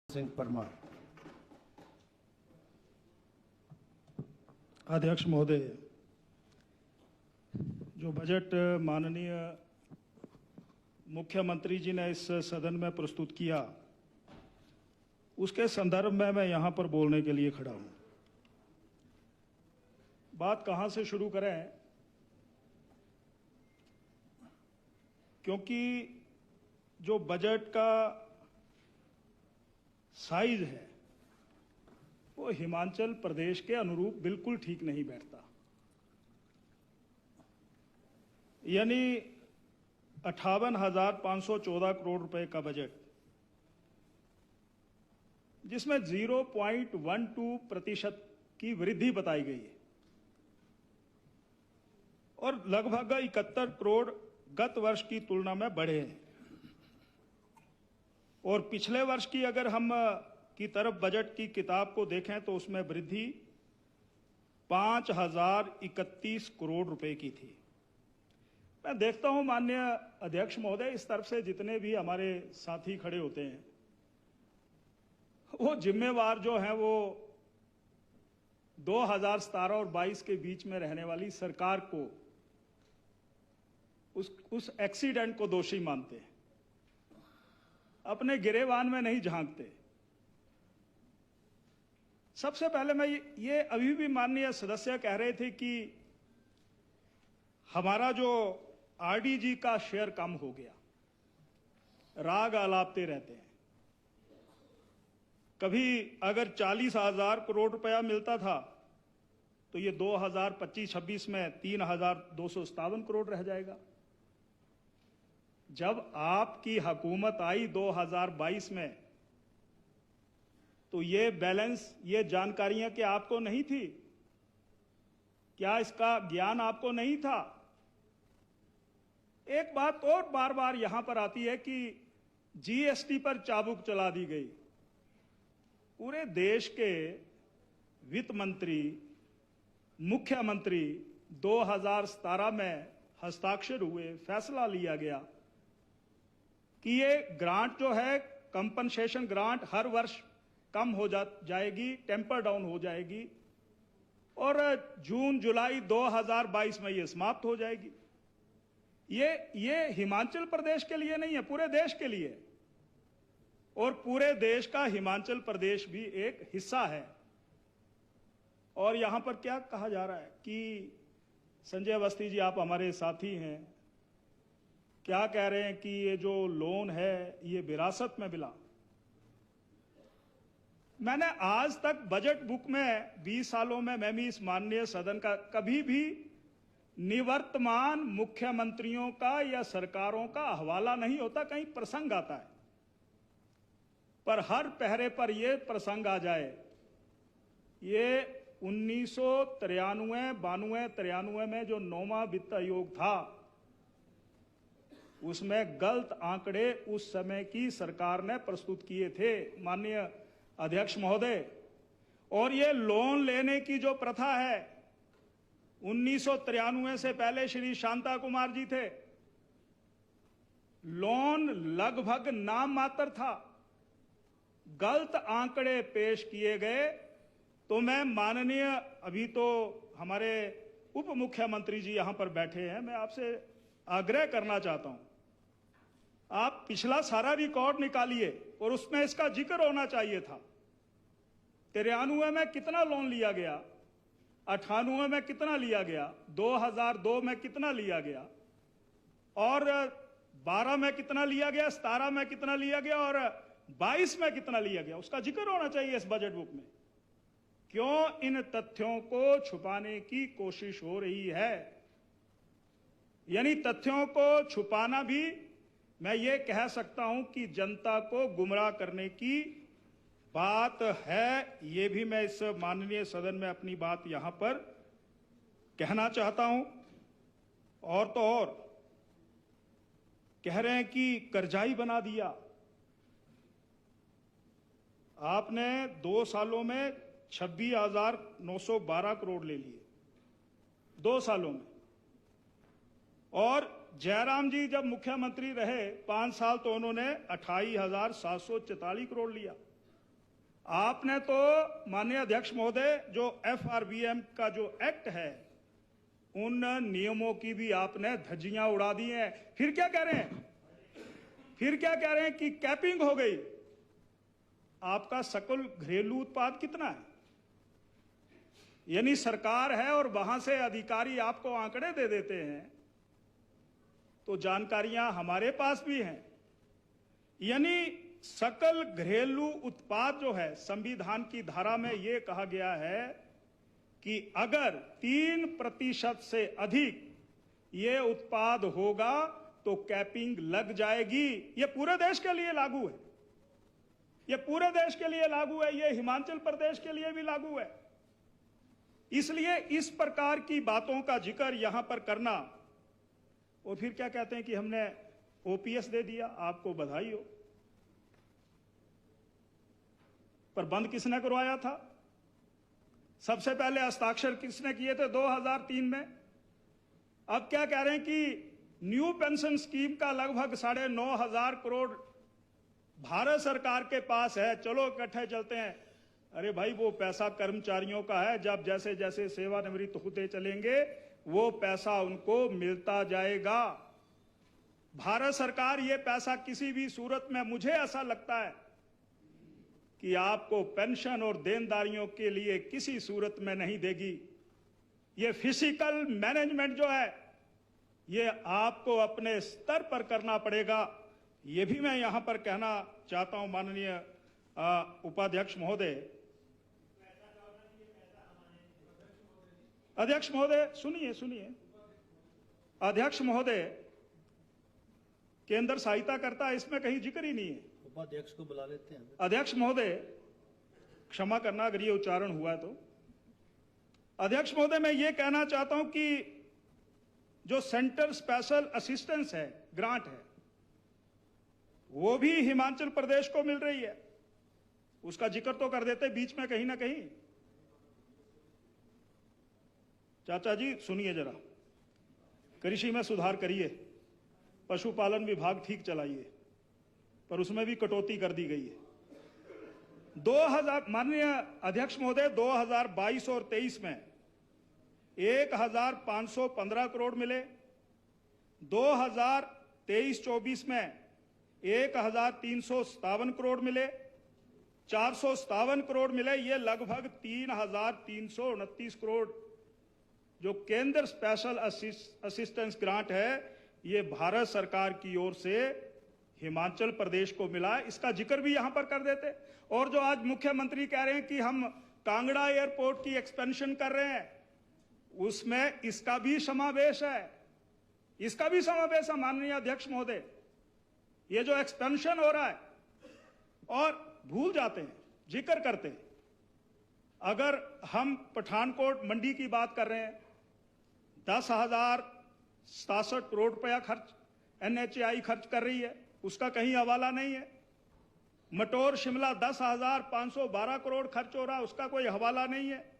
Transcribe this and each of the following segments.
सिंह परमार। अध्यक्ष महोदय, जो बजट माननीय मुख्यमंत्री जी ने इस सदन में प्रस्तुत किया, उसके संदर्भ में मैं यहां पर बोलने के लिए खड़ा हूं। बात कहां से शुरू करें, क्योंकि जो बजट का साइज है वो हिमाचल प्रदेश के अनुरूप बिल्कुल ठीक नहीं बैठता। यानी 58,514 करोड़ रुपए का बजट, जिसमें 0.12% की वृद्धि बताई गई है और लगभग 71 करोड़ गत वर्ष की तुलना में बढ़े हैं। और पिछले वर्ष की अगर हम की तरफ बजट की किताब को देखें तो उसमें वृद्धि 5,031 करोड़ रुपए की थी। मैं देखता हूं माननीय अध्यक्ष महोदय, इस तरफ से जितने भी हमारे साथी खड़े होते हैं वो जिम्मेवार जो हैं वो 2017 और 22 के बीच में रहने वाली सरकार को उस एक्सीडेंट को दोषी मानते हैं, अपने गिरेबान में नहीं झांकते। सबसे पहले मैं ये अभी भी माननीय सदस्य कह रहे थे कि हमारा जो आरडीजी का शेयर कम हो गया, राग आलापते रहते हैं। कभी अगर 40,000 करोड़ रुपया मिलता था तो ये 2025-26 में 3,257 करोड़ रह जाएगा। जब आपकी हुकूमत आई 2022 में तो ये बैलेंस, ये जानकारियां क्या आपको नहीं थी? क्या इसका ज्ञान आपको नहीं था? एक बात और बार बार यहां पर आती है कि जीएसटी पर चाबुक चला दी गई। पूरे देश के वित्त मंत्री, मुख्यमंत्री 2017 में हस्ताक्षर हुए, फैसला लिया गया कि ये ग्रांट जो है, कंपनसेशन ग्रांट हर वर्ष कम हो जाएगी, टेम्पर डाउन हो जाएगी और जून जुलाई 2022 में ये समाप्त हो जाएगी। ये हिमाचल प्रदेश के लिए नहीं है, पूरे देश के लिए। और पूरे देश का हिमाचल प्रदेश भी एक हिस्सा है। और यहां पर क्या कहा जा रहा है कि संजय अवस्थी जी, आप हमारे साथी हैं, क्या कह रहे हैं कि ये जो लोन है ये विरासत में मिला। मैंने आज तक बजट बुक में 20 सालों में मैं भी इस माननीय सदन का कभी भी निवर्तमान मुख्यमंत्रियों का या सरकारों का हवाला नहीं होता, कहीं प्रसंग आता है, पर हर पहरे पर यह प्रसंग आ जाए। ये 1993-92 में जो 9वां वित्त आयोग था, उसमें गलत आंकड़े उस समय की सरकार ने प्रस्तुत किए थे माननीय अध्यक्ष महोदय। और ये लोन लेने की जो प्रथा है, 1993 से पहले श्री शांता कुमार जी थे, लोन लगभग नाम मात्र था, गलत आंकड़े पेश किए गए। तो मैं माननीय, अभी तो हमारे उप मुख्यमंत्री जी यहां पर बैठे हैं, मैं आपसे आग्रह करना चाहता हूं, आप पिछला सारा रिकॉर्ड निकालिए और उसमें इसका जिक्र होना चाहिए था। 93 में कितना लोन लिया गया, 98 में कितना लिया गया, 2002 में कितना लिया गया, और 12 में कितना लिया गया, 17 में कितना लिया गया और 22 में कितना लिया गया, उसका जिक्र होना चाहिए इस बजट बुक में। क्यों इन तथ्यों को छुपाने की कोशिश हो रही है? यानी तथ्यों को छुपाना भी, मैं ये कह सकता हूं कि जनता को गुमराह करने की बात है। ये भी मैं इस माननीय सदन में अपनी बात यहां पर कहना चाहता हूं। और तो और कह रहे हैं कि कर्जाई बना दिया। आपने 2 सालों में 26,912 करोड़ ले लिए, 2 सालों में। और जयराम जी जब मुख्यमंत्री रहे 5 साल, तो उन्होंने 28,744 करोड़ लिया। आपने तो माननीय अध्यक्ष महोदय जो FRBM का जो एक्ट है उन नियमों की भी आपने धज्जियां उड़ा दी हैं। फिर क्या कह रहे हैं? फिर क्या कह रहे हैं कि कैपिंग हो गई। आपका सकल घरेलू उत्पाद कितना है? यानी सरकार है और वहां से अधिकारी आपको आंकड़े दे देते हैं, तो जानकारियां हमारे पास भी हैं। यानी सकल घरेलू उत्पाद जो है, संविधान की धारा में यह कहा गया है कि अगर 3% से अधिक ये उत्पाद होगा तो कैपिंग लग जाएगी। ये पूरे देश के लिए लागू है, ये पूरे देश के लिए लागू है, ये हिमाचल प्रदेश के लिए भी लागू है। इसलिए इस प्रकार की बातों का जिक्र यहां पर करना, और फिर क्या कहते हैं कि हमने OPS दे दिया, आपको बधाई हो। पर बंद किसने करवाया था? सबसे पहले हस्ताक्षर किसने किए थे? 2003 में। अब क्या कह रहे हैं कि न्यू पेंशन स्कीम का लगभग 9,500 करोड़ भारत सरकार के पास है, चलो इकट्ठे चलते हैं। अरे भाई, वो पैसा कर्मचारियों का है, जब जैसे जैसे सेवानिवृत्त होते चलेंगे वो पैसा उनको मिलता जाएगा। भारत सरकार ये पैसा किसी भी सूरत में, मुझे ऐसा लगता है कि आपको पेंशन और देनदारियों के लिए किसी सूरत में नहीं देगी। ये फिजिकल मैनेजमेंट जो है ये आपको अपने स्तर पर करना पड़ेगा। ये भी मैं यहां पर कहना चाहता हूं माननीय उपाध्यक्ष महोदय। अध्यक्ष महोदय सुनिए, अध्यक्ष महोदय, केंद्र सहायता करता है, इसमें कहीं जिक्र ही नहीं है। उपाध्यक्ष को बुला लेते हैं। अध्यक्ष महोदय, क्षमा करना अगर ये उच्चारण हुआ तो। अध्यक्ष महोदय, मैं ये कहना चाहता हूं कि जो सेंटर स्पेशल असिस्टेंस है, ग्रांट है, वो भी हिमाचल प्रदेश को मिल रही है। उसका जिक्र तो कर देते बीच में कहीं ना कहीं। चाचा जी सुनिए जरा, कृषि में सुधार करिए, पशुपालन विभाग ठीक चलाइए, पर उसमें भी कटौती कर दी गई है। 2000 माननीय अध्यक्ष महोदय, 2022 और 23 में 1,515 करोड़ मिले, 2023-24 में 1,357 करोड़ मिले, 457 करोड़ मिले। ये लगभग 3,329 करोड़ जो केंद्र स्पेशल असिस्टेंस ग्रांट है, ये भारत सरकार की ओर से हिमाचल प्रदेश को मिला। इसका जिक्र भी यहां पर कर देते। और जो आज मुख्यमंत्री कह रहे हैं कि हम कांगड़ा एयरपोर्ट की एक्सपेंशन कर रहे हैं, उसमें इसका भी समावेश है, इसका भी समावेश है माननीय अध्यक्ष महोदय। ये जो एक्सपेंशन हो रहा है, और भूल जाते हैं, जिक्र करते हैं। अगर हम पठानकोट मंडी की बात कर रहे हैं, 10,067 करोड़ रुपया खर्च NHAI खर्च कर रही है, उसका कहीं हवाला नहीं है। मटोर शिमला 10,512 करोड़ खर्च हो रहा है, उसका कोई हवाला नहीं है।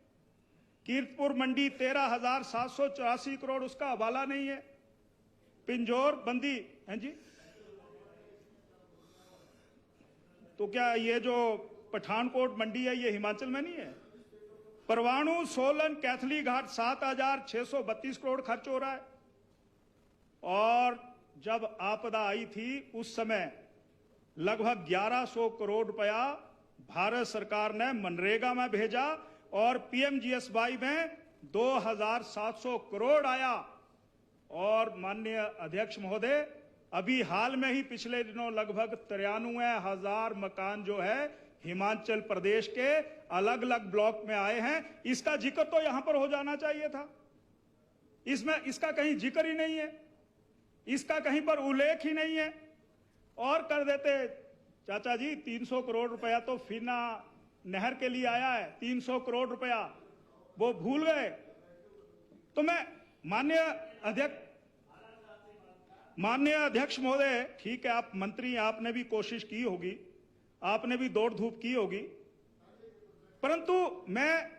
कीरतपुर मंडी 13,784 करोड़, उसका हवाला नहीं है। पिंजौर बंदी हैं जी, तो क्या ये जो पठानकोट मंडी है ये हिमाचल में नहीं है? परवाणु, सोलन, कैथली घाट 7,632 करोड़ खर्च हो रहा है। और जब आपदा आई थी उस समय लगभग 1,100 करोड़ रुपया भारत सरकार ने मनरेगा में भेजा, और PMGSY में 2,700 करोड़ आया। और माननीय अध्यक्ष महोदय, अभी हाल में ही पिछले दिनों लगभग 93,000 मकान जो है हिमाचल प्रदेश के अलग अलग ब्लॉक में आए हैं। इसका जिक्र तो यहां पर हो जाना चाहिए था, इसमें इसका कहीं जिक्र ही नहीं है, इसका कहीं पर उल्लेख ही नहीं है। और कर देते चाचा जी, 300 करोड़ रुपया तो फीना नहर के लिए आया है, 300 करोड़ रुपया वो भूल गए। तो मैं माननीय अध्यक्ष महोदय, ठीक है आप मंत्री, आपने भी कोशिश की होगी, आपने भी दौड़ धूप की होगी, परंतु मैं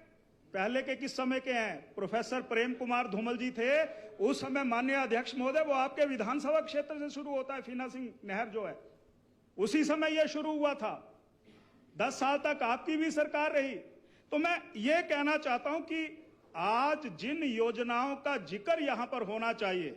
पहले के किस समय के हैं, प्रोफेसर प्रेम कुमार धूमल जी थे उस समय। माननीय अध्यक्ष महोदय, वो आपके विधानसभा क्षेत्र से शुरू होता है, फीना सिंह नहर जो है, उसी समय यह शुरू हुआ था। 10 साल तक आपकी भी सरकार रही। तो मैं ये कहना चाहता हूं कि आज जिन योजनाओं का जिक्र यहां पर होना चाहिए